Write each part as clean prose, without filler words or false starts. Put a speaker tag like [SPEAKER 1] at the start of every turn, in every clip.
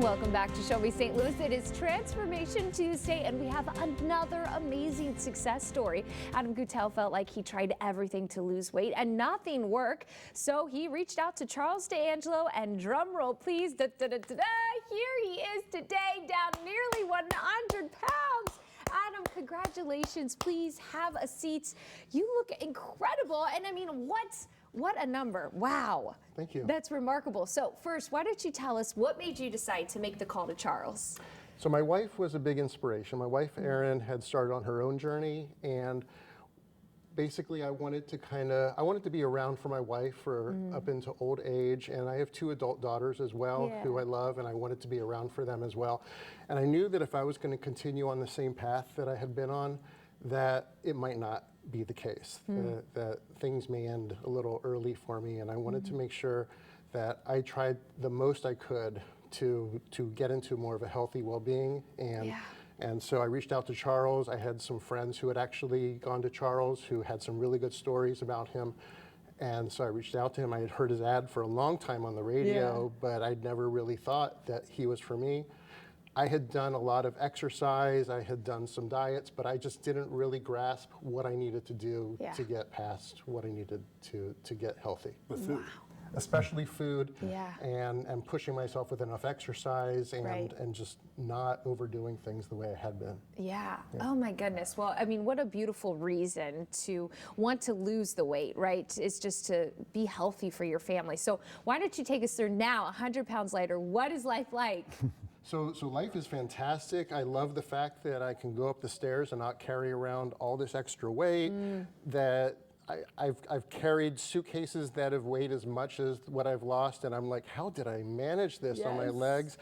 [SPEAKER 1] Welcome back to Show Me St. Louis. It is Transformation Tuesday, and we have another amazing success story. Adam Kutell felt like he tried everything to lose weight and nothing worked, so he reached out to Charles D'Angelo, and drum roll please, here he is today, down nearly 100 pounds. Adam, congratulations. Please have a seat. You look incredible, and I mean, what a number. Wow.
[SPEAKER 2] Thank you.
[SPEAKER 1] That's remarkable. So first, why don't you tell us what made you decide to make the call to Charles?
[SPEAKER 2] So my wife was a big inspiration. My wife, Erin, had started on her own journey, and basically I wanted to be around for my wife for up into old age, and I have 2 adult daughters as well who I love, and I wanted to be around for them as well. And I knew that if I was going to continue on the same path that I had been on, that it might not be the case, that things may end a little early for me, and I wanted to make sure that I tried the most I could to get into more of a healthy well-being. And so I reached out to Charles. I had some friends who had actually gone to Charles who had some really good stories about him. And so I reached out to him. I had heard his ad for a long time on the radio, but I'd never really thought that he was for me. I had done a lot of exercise, I had done some diets, but I just didn't really grasp what I needed to do to get past what I needed to get healthy. With food. Especially food, and pushing myself with enough exercise, and just not overdoing things the way I had been.
[SPEAKER 1] Oh my goodness. Well, I mean, what a beautiful reason to want to lose the weight, right? It's just to be healthy for your family. So why don't you take us through now, 100 pounds lighter, what is life like?
[SPEAKER 2] So life is fantastic. I love the fact that I can go up the stairs and not carry around all this extra weight, that I've carried suitcases that have weighed as much as what I've lost, and I'm like, how did I manage this on my legs?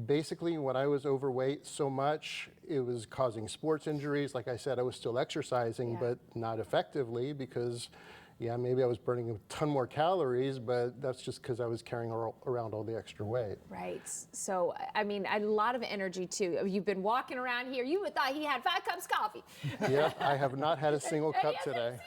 [SPEAKER 2] Basically, when I was overweight so much, it was causing sports injuries. Like I said, I was still exercising, but not effectively because maybe I was burning a ton more calories, but that's just because I was carrying around all the extra weight.
[SPEAKER 1] Right. So, I mean, a lot of energy, too. You've been walking around here. You would thought he had 5 cups of coffee.
[SPEAKER 2] Yeah, I have not had a single cup today.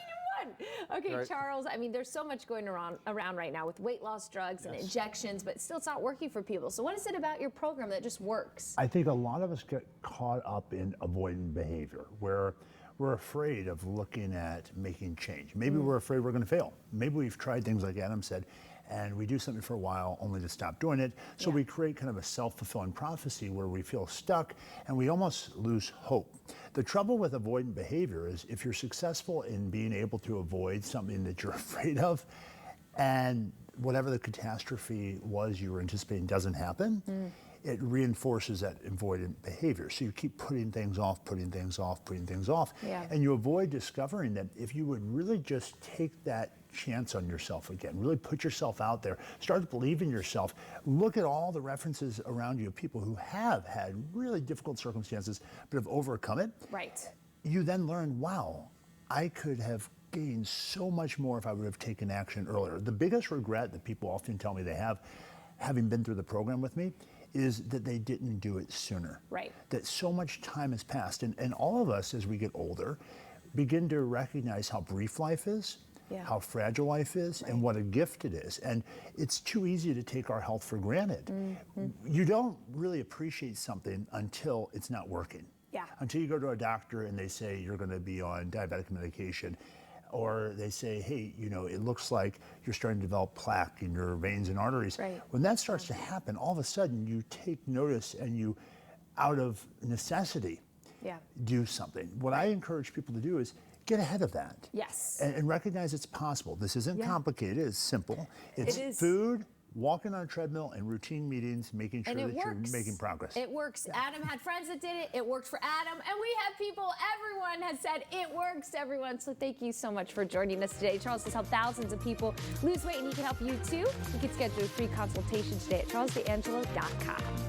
[SPEAKER 1] Okay, right. Charles, I mean, there's so much going around right now with weight loss drugs and injections, but still it's not working for people. So what is it about your program that just works?
[SPEAKER 3] I think a lot of us get caught up in avoidant behavior, where we're afraid of looking at making change. Maybe we're afraid we're going to fail. Maybe we've tried things like Adam said, and we do something for a while only to stop doing it. So we create kind of a self-fulfilling prophecy where we feel stuck and we almost lose hope. The trouble with avoidant behavior is if you're successful in being able to avoid something that you're afraid of, and whatever the catastrophe was you were anticipating doesn't happen, it reinforces that avoidant behavior. So you keep putting things off, putting things off, putting things off. And you avoid discovering that if you would really just take that chance on yourself again, really put yourself out there, start to believe in yourself, look at all the references around you of people who have had really difficult circumstances but have overcome it. You then learn, wow, I could have gained so much more if I would have taken action earlier. The biggest regret that people often tell me they have, having been through the program with me, is that they didn't do it sooner. That so much time has passed, and all of us as we get older begin to recognize how brief life is, how fragile life is, and what a gift it is. And it's too easy to take our health for granted. You don't really appreciate something until it's not working. Until you go to a doctor and they say you're going to be on diabetic medication, or they say, hey, you know, it looks like you're starting to develop plaque in your veins and arteries. When that starts to happen, all of a sudden you take notice and you, out of necessity, do something. What I encourage people to do is get ahead of that. And recognize it's possible. This isn't complicated, it's simple. It's food, walking on a treadmill, and routine meetings, making sure that you're making progress.
[SPEAKER 1] It works. Adam had friends that did it. It worked for Adam. And we have people, everyone has said it works, everyone. So thank you so much for joining us today. Charles has helped thousands of people lose weight, and he can help you too. You can schedule a free consultation today at charlesdangelo.com.